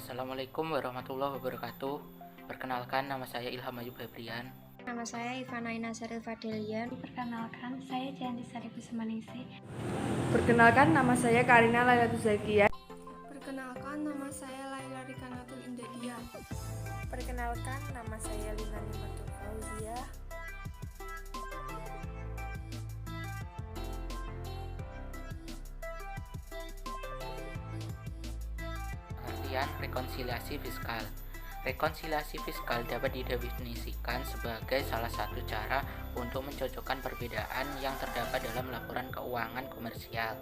Assalamualaikum warahmatullahi wabarakatuh. Perkenalkan, nama saya Ilham Ayub Febrian. Nama saya Ivana Inasaril Fadelian. Perkenalkan, saya Jayanti Sari Kusmaningsih. Perkenalkan, nama saya Karina Lailatul Zakia. Perkenalkan, nama saya Laila Rikanatul Indadia. Perkenalkan, nama saya Lina Nimatul Fauzia. Pengertian rekonsiliasi fiskal. Rekonsiliasi fiskal dapat didefinisikan sebagai salah satu cara untuk mencocokkan perbedaan yang terdapat dalam laporan keuangan komersial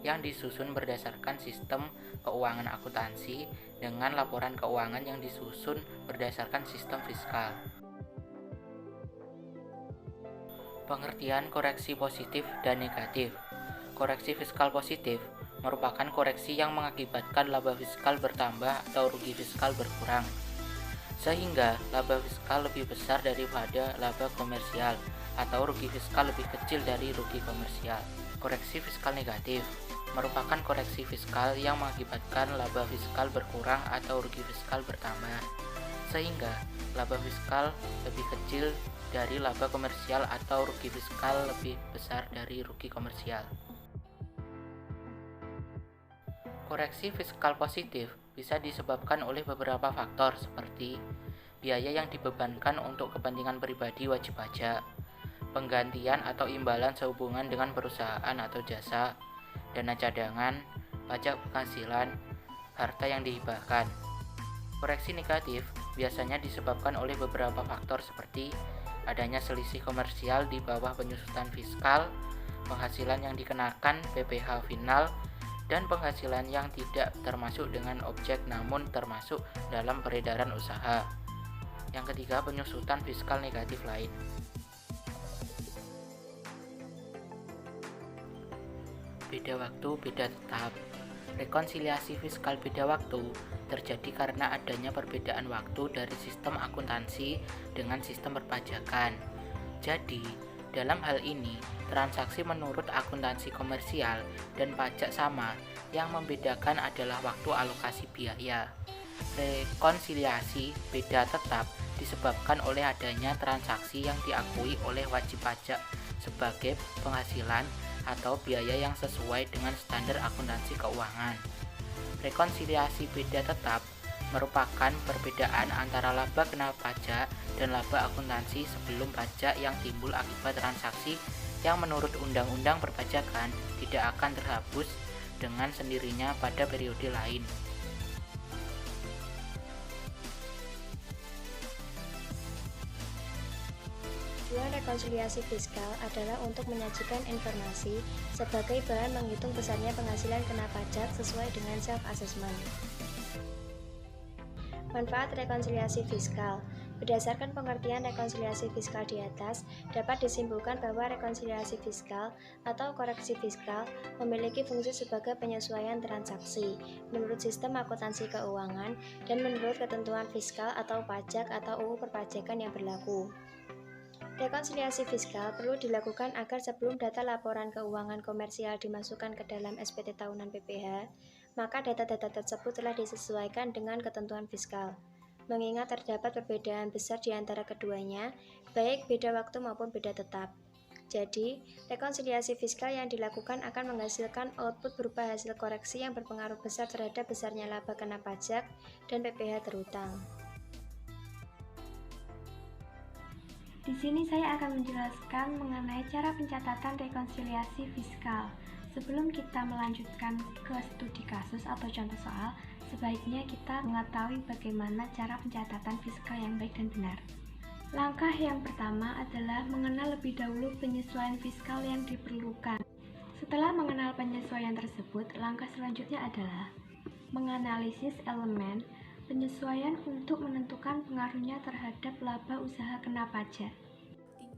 yang disusun berdasarkan sistem keuangan akuntansi dengan laporan keuangan yang disusun berdasarkan sistem fiskal. Pengertian koreksi positif dan negatif. Koreksi fiskal positif merupakan koreksi yang mengakibatkan laba fiskal bertambah atau rugi fiskal berkurang, sehingga laba fiskal lebih besar daripada laba komersial atau rugi fiskal lebih kecil dari rugi komersial. Koreksi fiskal negatif merupakan koreksi fiskal yang mengakibatkan laba fiskal berkurang atau rugi fiskal bertambah, sehingga laba fiskal lebih kecil dari laba komersial atau rugi fiskal lebih besar dari rugi komersial. Koreksi fiskal positif bisa disebabkan oleh beberapa faktor seperti biaya yang dibebankan untuk kepentingan pribadi wajib pajak, penggantian atau imbalan sehubungan dengan perusahaan atau jasa, dana cadangan, pajak penghasilan, harta yang dihibahkan. Koreksi negatif biasanya disebabkan oleh beberapa faktor seperti adanya selisih komersial di bawah penyusutan fiskal, penghasilan yang dikenakan PPh final, dan penghasilan yang tidak termasuk dengan objek namun termasuk dalam peredaran usaha. Yang ketiga, penyusutan fiskal negatif lain. Beda waktu, beda tetap. Rekonsiliasi fiskal beda waktu terjadi karena adanya perbedaan waktu dari sistem akuntansi dengan sistem perpajakan. Jadi, dalam hal ini, transaksi menurut akuntansi komersial dan pajak sama, yang membedakan adalah waktu alokasi biaya. Rekonsiliasi beda tetap disebabkan oleh adanya transaksi yang diakui oleh wajib pajak sebagai penghasilan atau biaya yang sesuai dengan standar akuntansi keuangan. Rekonsiliasi beda tetap merupakan perbedaan antara laba kena pajak dan laba akuntansi sebelum pajak yang timbul akibat transaksi yang menurut Undang-Undang Perpajakan tidak akan terhapus dengan sendirinya pada periode lain. Tujuan rekonsiliasi fiskal adalah untuk menyajikan informasi sebagai bahan menghitung besarnya penghasilan kena pajak sesuai dengan self-assessment. Manfaat rekonsiliasi fiskal. Berdasarkan pengertian rekonsiliasi fiskal di atas, dapat disimpulkan bahwa rekonsiliasi fiskal atau koreksi fiskal memiliki fungsi sebagai penyesuaian transaksi menurut sistem akuntansi keuangan dan menurut ketentuan fiskal atau pajak atau UU perpajakan yang berlaku. Rekonsiliasi fiskal perlu dilakukan agar sebelum data laporan keuangan komersial dimasukkan ke dalam SPT tahunan PPh, maka data-data tersebut telah disesuaikan dengan ketentuan fiskal. Mengingat terdapat perbedaan besar di antara keduanya, baik beda waktu maupun beda tetap. Jadi, rekonsiliasi fiskal yang dilakukan akan menghasilkan output berupa hasil koreksi yang berpengaruh besar terhadap besarnya laba kena pajak dan PPh terhutang. Di sini saya akan menjelaskan mengenai cara pencatatan rekonsiliasi fiskal. Sebelum kita melanjutkan ke studi kasus atau contoh soal, sebaiknya kita mengetahui bagaimana cara pencatatan fiskal yang baik dan benar. Langkah yang pertama adalah mengenal lebih dahulu penyesuaian fiskal yang diperlukan. Setelah mengenal penyesuaian tersebut, langkah selanjutnya adalah menganalisis elemen penyesuaian untuk menentukan pengaruhnya terhadap laba usaha kena pajak.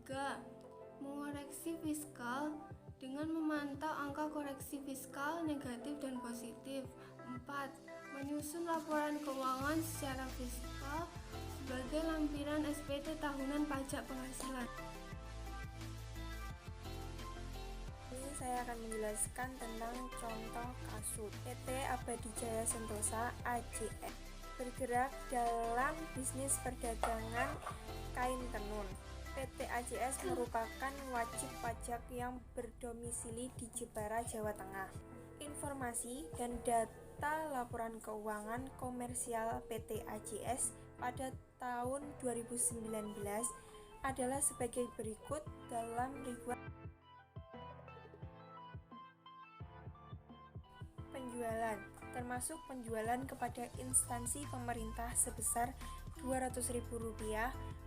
3. Mengoreksi fiskal dengan memantau angka koreksi fiskal negatif dan positif. 4. Menyusun laporan keuangan secara fiskal sebagai lampiran SPT tahunan pajak penghasilan. Ini saya akan menjelaskan tentang contoh kasus PT Abadi Jaya Sentosa AJS. bergerak dalam bisnis perdagangan kain tenun. PT AJS merupakan wajib pajak yang berdomisili di Jepara, Jawa Tengah. Informasi dan data laporan keuangan komersial PT AJS pada tahun 2019 adalah sebagai berikut dalam ribuan penjualan, termasuk penjualan kepada instansi pemerintah sebesar Rp200.000,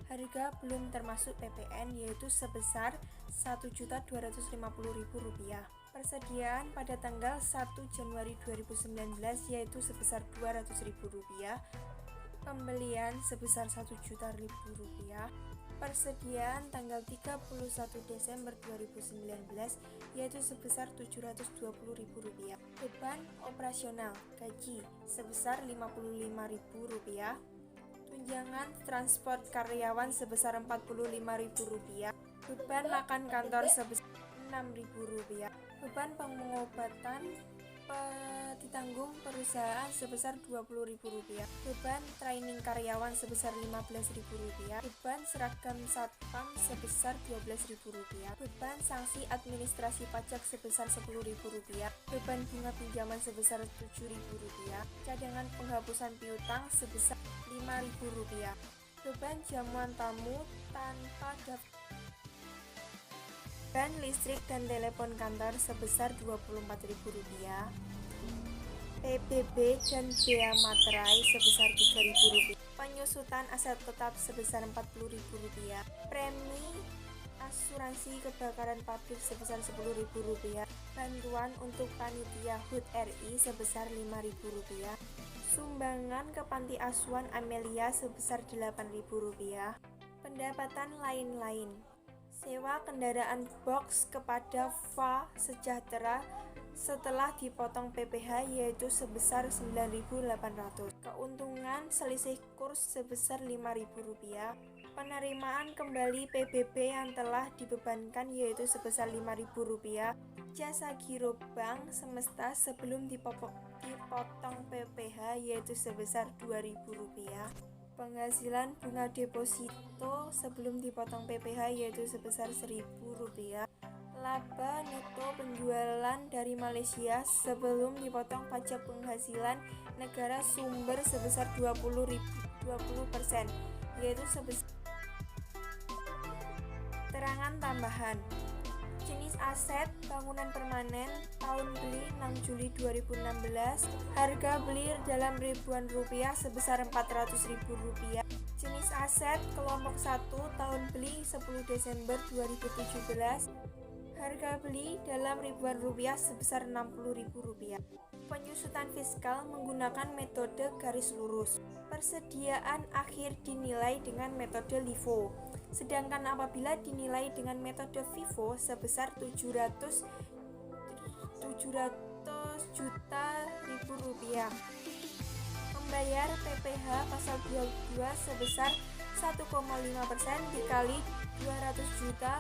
harga belum termasuk PPN yaitu sebesar Rp1.250.000. Persediaan pada tanggal 1 Januari 2019 yaitu sebesar Rp200.000, pembelian sebesar Rp1.000.000, persediaan tanggal 31 Desember 2019 yaitu sebesar Rp720.000, beban operasional gaji sebesar Rp55.000, tunjangan transport karyawan sebesar Rp45.000, beban makan kantor sebesar Rp6.000, beban pengobatan ditanggung perusahaan sebesar Rp20.000, beban training karyawan sebesar Rp15.000, beban seragam satpam sebesar Rp12.000, beban sanksi administrasi pajak sebesar Rp10.000, beban bunga pinjaman sebesar Rp7.000, cadangan penghapusan piutang sebesar Rp5.000, beban jamuan tamu tanpa daftar, beban listrik dan telepon kantor sebesar Rp24.000, PBB dan bea materai sebesar Rp3.000, penyusutan aset tetap sebesar Rp40.000, premi asuransi kebakaran pabrik sebesar Rp10.000, bantuan untuk panitia HUT RI sebesar Rp5.000, sumbangan ke panti asuhan Amelia sebesar Rp8.000, pendapatan lain-lain, sewa kendaraan box kepada FA Sejahtera setelah dipotong PPh yaitu sebesar Rp9.800, keuntungan selisih kurs sebesar Rp5.000, penerimaan kembali PBB yang telah dibebankan yaitu sebesar Rp5.000, jasa giro bank semesta sebelum dipotong PPh yaitu sebesar Rp2.000, penghasilan bunga deposito sebelum dipotong PPh yaitu sebesar Rp1.000, laba neto penjualan dari Malaysia sebelum dipotong pajak penghasilan negara sumber sebesar 20% yaitu sebesar. Keterangan tambahan. Jenis aset bangunan permanen tahun beli 6 Juli 2016, harga beli dalam ribuan rupiah sebesar Rp400.000. Jenis aset kelompok 1 tahun beli 10 Desember 2017, harga beli dalam ribuan rupiah sebesar Rp60.000. Penyusutan fiskal menggunakan metode garis lurus. Persediaan akhir dinilai dengan metode LIFO. Sedangkan apabila dinilai dengan metode FIFO sebesar 700 juta rupiah. Membayar PPh pasal 22 sebesar 1,5% dikali 200 juta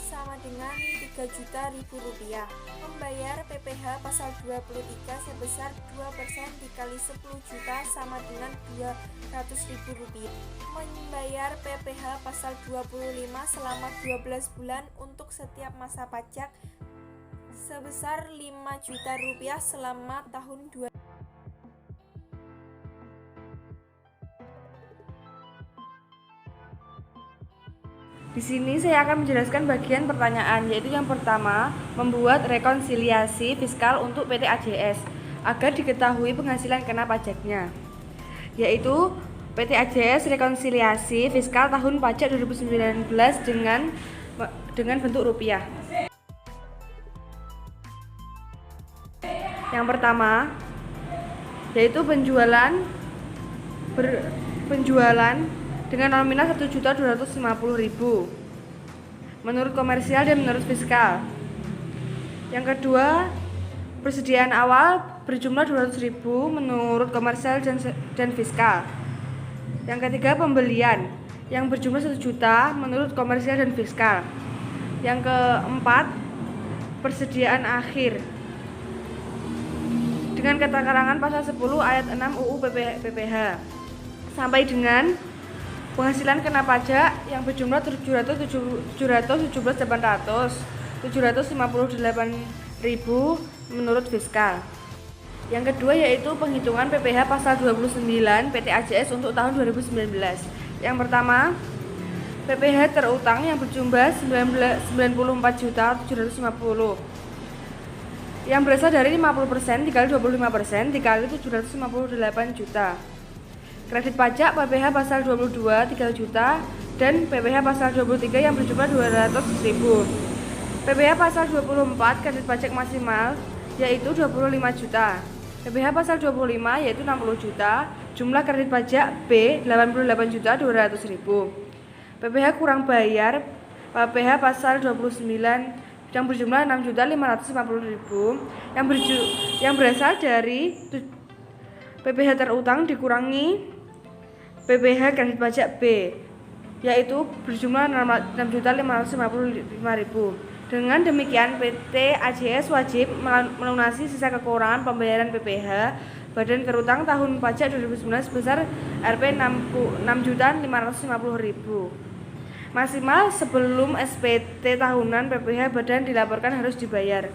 sama dengan Rp3.000.000. Membayar PPh pasal 23 sebesar 2% dikali 10 juta sama dengan Rp200.000. Membayar PPh pasal 25 selama 12 bulan untuk setiap masa pajak sebesar Rp5 juta selama tahun 2020. Di sini saya akan menjelaskan bagian pertanyaan, yaitu yang pertama, membuat rekonsiliasi fiskal untuk PT AJS agar diketahui penghasilan kena pajaknya. Yaitu PT AJS rekonsiliasi fiskal tahun pajak 2019 dengan bentuk rupiah. Yang pertama, yaitu penjualan dengan nominal Rp1.250.000 menurut komersial dan menurut fiskal. Yang kedua, persediaan awal berjumlah Rp200.000 menurut komersial dan fiskal. Yang ketiga, pembelian yang berjumlah Rp1 juta menurut komersial dan fiskal. Yang keempat, persediaan akhir dengan keterangan pasal 10 ayat 6 UU PPH sampai dengan penghasilan kena pajak yang berjumlah 717.800 menurut fiskal. Yang kedua yaitu penghitungan PPh pasal 29 PT AJS untuk tahun 2019. Yang pertama, PPh terutang yang berjumlah 94.750 yang berasal dari 50% dikali 25% dikali 758 juta. Kredit pajak PPh pasal 22 3 juta dan PPh pasal 23 yang berjumlah 200.000. PPh pasal 24 kredit pajak maksimal yaitu 25 juta. PPh pasal 25 yaitu 60 juta. Jumlah kredit pajak B 88.200.000. PPh kurang bayar PPh pasal 29 yang berjumlah 6.550.000 yang berasal dari PPh terutang dikurangi PPh kredit pajak B yaitu berjumlah 6.555.000. Dengan demikian PT AJS wajib melunasi sisa kekurangan pembayaran PPh Badan Terutang tahun pajak 2019 sebesar Rp 6.550.000 maksimal sebelum SPT tahunan PPh Badan dilaporkan harus dibayar.